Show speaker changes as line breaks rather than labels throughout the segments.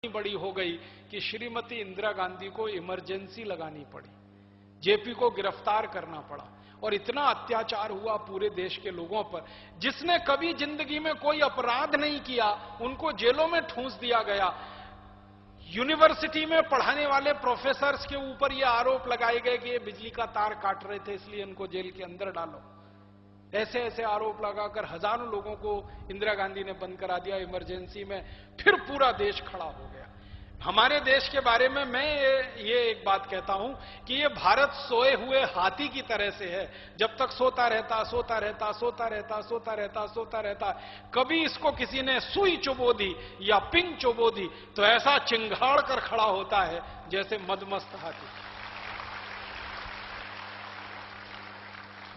बड़ी हो गई कि श्रीमती इंदिरा गांधी को इमरजेंसी लगानी पड़ी, जेपी को गिरफ्तार करना पड़ा और इतना अत्याचार हुआ पूरे देश के लोगों पर। जिसने कभी जिंदगी में कोई अपराध नहीं किया उनको जेलों में ठूंस दिया गया। यूनिवर्सिटी में पढ़ाने वाले प्रोफेसर्स के ऊपर यह आरोप लगाए गए कि ये बिजली का तार काट रहे थे इसलिए इनको जेल के अंदर डालो। ऐसे ऐसे आरोप लगाकर हजारों लोगों को इंदिरा गांधी ने बंद करा दिया इमरजेंसी में। फिर पूरा देश खड़ा हो गया। हमारे देश के बारे में मैं ये एक बात कहता हूं कि ये भारत सोए हुए हाथी की तरह से है। जब तक सोता रहता सोता रहता सोता रहता सोता रहता सोता रहता, कभी इसको किसी ने सुई चुबो दी या पिंग चुबो दी तो ऐसा चिंगाड़ कर खड़ा होता है जैसे मदमस्त हाथी।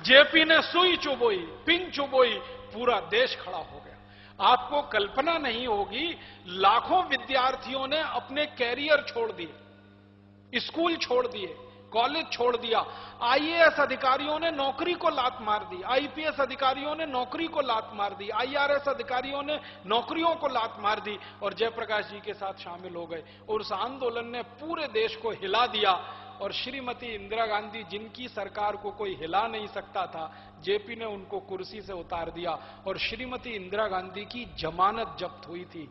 जेपी ने सुई चुबोई, पिंग चुबोई, पूरा देश खड़ा हो गया। आपको कल्पना नहीं होगी, लाखों विद्यार्थियों ने अपने कैरियर छोड़ दिए, स्कूल छोड़ दिए, कॉलेज छोड़ दिया। आईएएस अधिकारियों ने नौकरी को लात मार दी, आईपीएस अधिकारियों ने नौकरी को लात मार दी, आईआरएस अधिकारियों ने नौकरियों को लात मार दी और जयप्रकाश जी के साथ शामिल हो गए। और उस आंदोलन ने पूरे देश को हिला दिया। और श्रीमती इंदिरा गांधी, जिनकी सरकार को कोई हिला नहीं सकता था, जेपी ने उनको कुर्सी से उतार दिया और श्रीमती इंदिरा गांधी की जमानत जब्त हुई थी।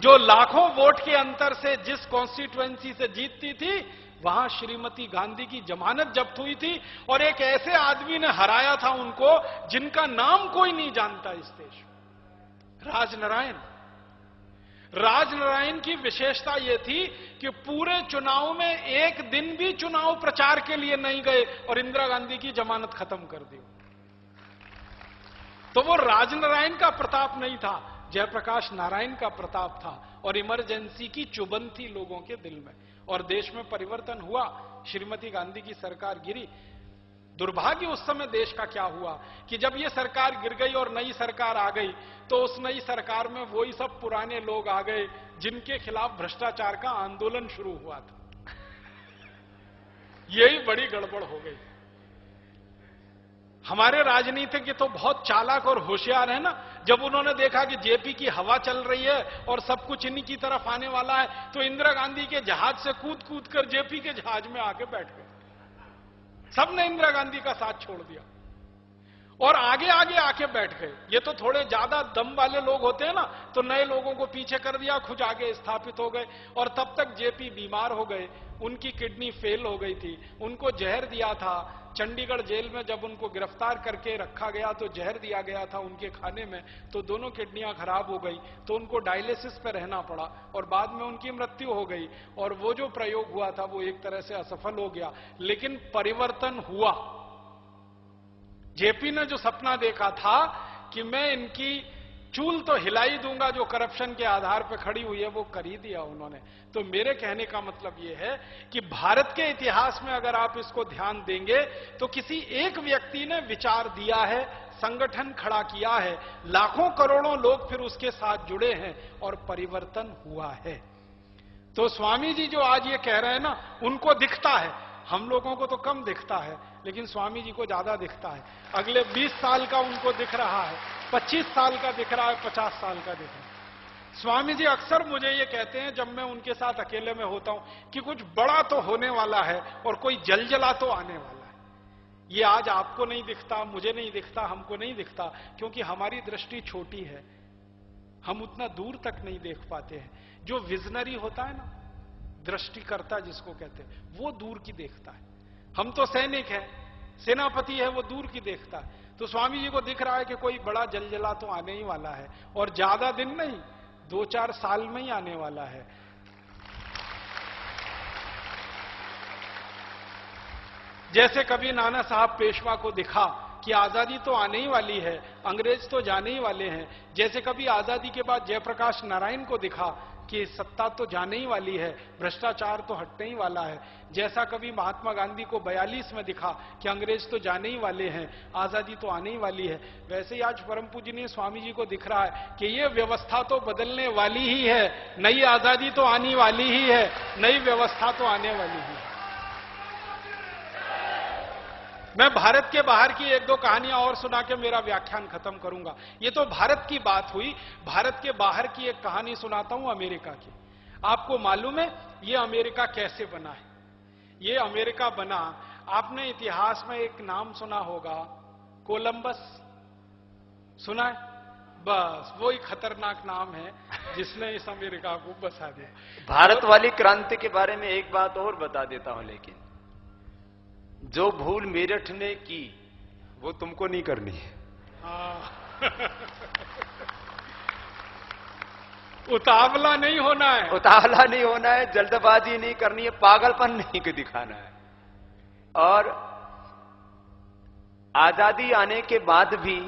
जो लाखों वोट के अंतर से जिस कॉन्स्टिट्यूएंसी से जीतती थी, वहां श्रीमती गांधी की जमानत जब्त हुई थी और एक ऐसे आदमी ने हराया था उनको जिनका नाम कोई नहीं जानता इस देश में, राजनारायण। राजनारायण की विशेषता यह थी कि पूरे चुनाव में एक दिन भी चुनाव प्रचार के लिए नहीं गए और इंदिरा गांधी की जमानत खत्म कर दी। तो वो राजनारायण का प्रताप नहीं था, जयप्रकाश नारायण का प्रताप था। और इमरजेंसी की चुभन थी लोगों के दिल में और देश में परिवर्तन हुआ। श्रीमती गांधी की सरकार गिरी। दुर्भाग्य उस समय देश का क्या हुआ कि जब ये सरकार गिर गई और नई सरकार आ गई तो उस नई सरकार में वही सब पुराने लोग आ गए जिनके खिलाफ भ्रष्टाचार का आंदोलन शुरू हुआ था। यही बड़ी गड़बड़ हो गई। हमारे राजनीतिज्ञ तो बहुत चालाक और होशियार है ना। जब उन्होंने देखा कि जेपी की हवा चल रही है और सब कुछ इन्हीं की तरफ आने वाला है तो इंदिरा गांधी के जहाज से कूद कूद कर जेपी के जहाज में आके बैठ गए। सबने इंदिरा गांधी का साथ छोड़ दिया और आगे आगे आके बैठ गए। ये तो थोड़े ज्यादा दम वाले लोग होते हैं ना, तो नए लोगों को पीछे कर दिया, खुद आगे स्थापित हो गए। और तब तक जेपी बीमार हो गए, उनकी किडनी फेल हो गई थी, उनको जहर दिया था। चंडीगढ़ जेल में जब उनको गिरफ्तार करके रखा गया तो जहर दिया गया था उनके खाने में, तो दोनों किडनियां खराब हो गई, तो उनको डायलिसिस पे रहना पड़ा और बाद में उनकी मृत्यु हो गई। और वो जो प्रयोग हुआ था वो एक तरह से असफल हो गया, लेकिन परिवर्तन हुआ। जेपी ने जो सपना देखा था कि मैं इनकी चूल तो हिला ही दूंगा जो करप्शन के आधार पर खड़ी हुई है, वो कर ही दिया उन्होंने। तो मेरे कहने का मतलब यह है कि भारत के इतिहास में अगर आप इसको ध्यान देंगे तो किसी एक व्यक्ति ने विचार दिया है, संगठन खड़ा किया है, लाखों करोड़ों लोग फिर उसके साथ जुड़े हैं और परिवर्तन हुआ है। तो स्वामी जी जो आज ये कह रहे हैं ना, उनको दिखता है, हम लोगों को तो कम दिखता है, लेकिन स्वामी जी को ज्यादा दिखता है। अगले 20 साल का उनको दिख रहा है, 25 साल का दिख रहा है, 50 साल का दिख रहा है। स्वामी जी अक्सर मुझे ये कहते हैं जब मैं उनके साथ अकेले में होता हूं कि कुछ बड़ा तो होने वाला है और कोई जलजला तो आने वाला है। ये आज आपको नहीं दिखता, मुझे नहीं दिखता, हमको नहीं दिखता, क्योंकि हमारी दृष्टि छोटी है, हम उतना दूर तक नहीं देख पाते हैं। जो विजनरी होता है ना, दृष्टिकर्ता जिसको कहते हैं, वो दूर की देखता है। हम तो सैनिक हैं, सेनापति है, वो दूर की देखता है। तो स्वामी जी को दिख रहा है कि कोई बड़ा जलजला तो आने ही वाला है और ज्यादा दिन नहीं, 2-4 साल में ही आने वाला है। जैसे कभी नाना साहब पेशवा को दिखा कि आजादी तो आने ही वाली है, अंग्रेज तो जाने ही वाले हैं। जैसे कभी आजादी के बाद जयप्रकाश नारायण को दिखा कि सत्ता तो जाने ही वाली है, भ्रष्टाचार तो हटने ही वाला है। जैसा कभी महात्मा गांधी को 42 में दिखा कि अंग्रेज तो जाने ही वाले हैं, आजादी तो आने ही वाली है, वैसे ही आज परम पूजनीय स्वामी जी को दिख रहा है कि ये व्यवस्था तो बदलने वाली ही है, नई आजादी तो आने वाली ही है, नई व्यवस्था तो आने वाली ही है। मैं भारत के बाहर की एक दो कहानियां और सुना के मेरा व्याख्यान खत्म करूंगा। ये तो भारत की बात हुई। भारत के बाहर की एक कहानी सुनाता हूं अमेरिका की। आपको मालूम है ये अमेरिका कैसे बना है? ये अमेरिका बना, आपने इतिहास में एक नाम सुना होगा, कोलंबस। सुना है? बस वही खतरनाक नाम है जिसने इस अमेरिका को बसा दिया।
भारत वाली क्रांति के बारे में एक बात और बता देता हूं, लेकिन जो भूल मेरठ ने की वो तुमको नहीं करनी है।
उतावला नहीं होना है,
उतावला नहीं होना है, जल्दबाजी नहीं करनी है, पागलपन नहीं दिखाना है। और आजादी आने के बाद भी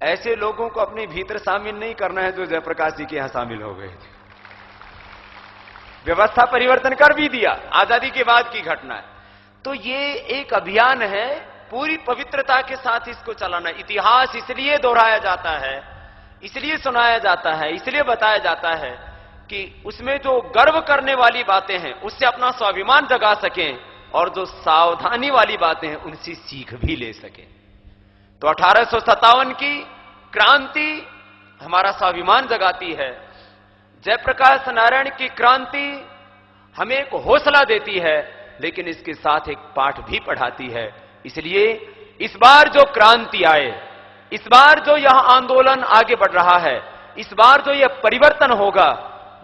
ऐसे लोगों को अपने भीतर शामिल नहीं करना है जो जयप्रकाश जी के यहां शामिल हो गए थे। व्यवस्था परिवर्तन कर भी दिया, आजादी के बाद की घटना है। तो ये एक अभियान है, पूरी पवित्रता के साथ इसको चलाना। इतिहास इसलिए दोहराया जाता है, इसलिए सुनाया जाता है, इसलिए बताया जाता है कि उसमें जो गर्व करने वाली बातें हैं उससे अपना स्वाभिमान जगा सकें, और जो सावधानी वाली बातें हैं उनसे सीख भी ले सकें। तो 1857 की क्रांति हमारा स्वाभिमान जगाती है। जयप्रकाश नारायण की क्रांति हमें एक हौसला देती है, लेकिन इसके साथ एक पाठ भी पढ़ाती है। इसलिए इस बार जो क्रांति आए, इस बार जो यह आंदोलन आगे बढ़ रहा है, इस बार जो यह परिवर्तन होगा,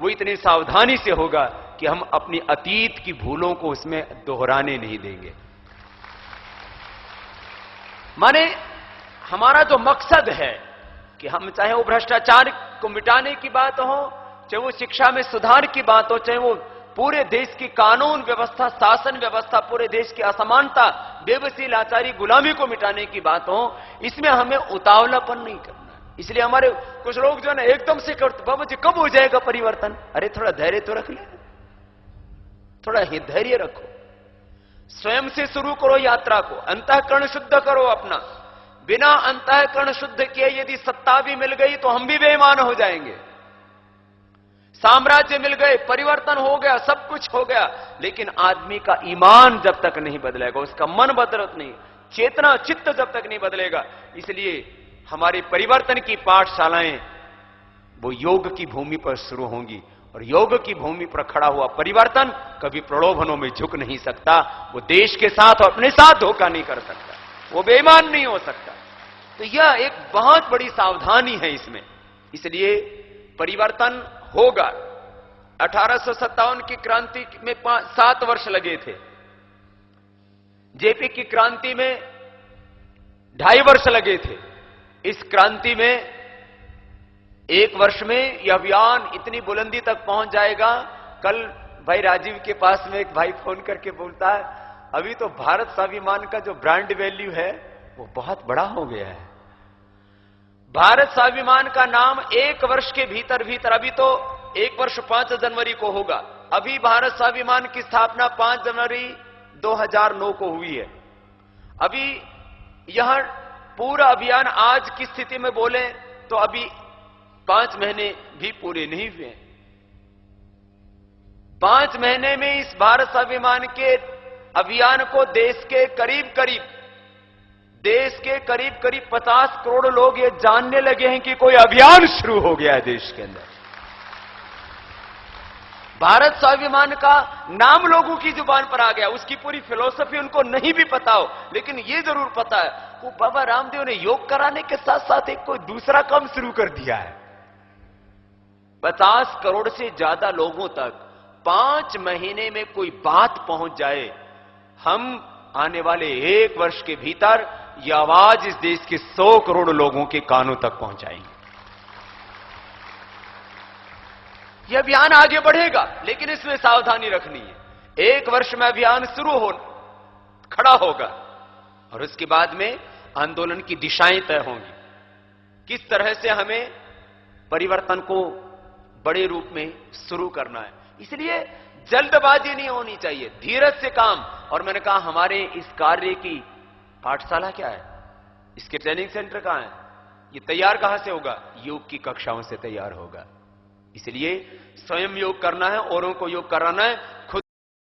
वो इतनी सावधानी से होगा कि हम अपनी अतीत की भूलों को उसमें दोहराने नहीं देंगे। माने हमारा जो मकसद है कि हम चाहे वो भ्रष्टाचार को मिटाने की बात हो, चाहे वो शिक्षा में सुधार की बात हो, चाहे वो पूरे देश की कानून व्यवस्था, शासन व्यवस्था, पूरे देश की असमानता, बेबसी, लाचारी, गुलामी को मिटाने की बात हो, इसमें हमें उतावलापन नहीं करना। इसलिए हमारे कुछ लोग जो है ना एकदम से करते, बाबा जी कब हो जाएगा परिवर्तन? अरे थोड़ा धैर्य तो रख ले, थोड़ा ही धैर्य रखो, स्वयं से शुरू करो यात्रा को, अंतःकरण शुद्ध करो अपना। बिना अंतःकरण शुद्ध किए यदि सत्ता भी मिल गई तो हम भी बेईमान हो जाएंगे। साम्राज्य मिल गए, परिवर्तन हो गया, सब कुछ हो गया, लेकिन आदमी का ईमान जब तक नहीं बदलेगा, उसका मन बदलत नहीं, चेतना चित्त जब तक नहीं बदलेगा। इसलिए हमारी परिवर्तन की पाठशालाएं वो योग की भूमि पर शुरू होंगी, और योग की भूमि पर खड़ा हुआ परिवर्तन कभी प्रलोभनों में झुक नहीं सकता। वो देश के साथ और अपने साथ धोखा नहीं कर सकता, वो बेईमान नहीं हो सकता। तो यह एक बहुत बड़ी सावधानी है इसमें। इसलिए परिवर्तन होगा। 1857 की क्रांति में 7 वर्ष लगे थे, जेपी की क्रांति में 2.5 वर्ष लगे थे। इस क्रांति में 1 वर्ष में यह अभियान इतनी बुलंदी तक पहुंच जाएगा। कल भाई राजीव के पास में एक भाई फोन करके बोलता है, अभी तो भारत स्वाभिमान का जो ब्रांड वैल्यू है वो बहुत बड़ा हो गया है। भारत स्वाभिमान का नाम 1 वर्ष के भीतर भीतर, अभी तो 1 वर्ष 5 जनवरी को होगा, अभी भारत स्वाभिमान की स्थापना 5 जनवरी 2009 को हुई है। अभी यह पूरा अभियान आज की स्थिति में बोले तो अभी 5 महीने भी पूरे नहीं हुए। 5 महीने में इस भारत स्वाभिमान के अभियान को देश के करीब करीब 50 करोड़ लोग ये जानने लगे हैं कि कोई अभियान शुरू हो गया है देश के अंदर। भारत स्वाभिमान का नाम लोगों की जुबान पर आ गया, उसकी पूरी फिलॉसफी उनको नहीं भी पता हो, लेकिन ये जरूर पता है वो बाबा रामदेव ने योग कराने के साथ साथ एक कोई दूसरा काम शुरू कर दिया है। 50 करोड़ से ज्यादा लोगों तक 5 महीने में कोई बात पहुंच जाए, हम आने वाले 1 वर्ष के भीतर यह आवाज इस देश के 100 करोड़ लोगों के कानों तक पहुंचाएंगे। यह अभियान आगे बढ़ेगा, लेकिन इसमें सावधानी रखनी है। 1 वर्ष में अभियान शुरू हो खड़ा होगा, और उसके बाद में आंदोलन की दिशाएं तय होंगी, किस तरह से हमें परिवर्तन को बड़े रूप में शुरू करना है। इसलिए जल्दबाजी नहीं होनी चाहिए, धीरज से काम। और मैंने कहा हमारे इस कार्य की पाठशाला क्या है, इसके ट्रेनिंग सेंटर कहां है, ये तैयार कहां से होगा? योग की कक्षाओं से तैयार होगा। इसलिए स्वयं योग करना है, औरों को योग कराना है, खुद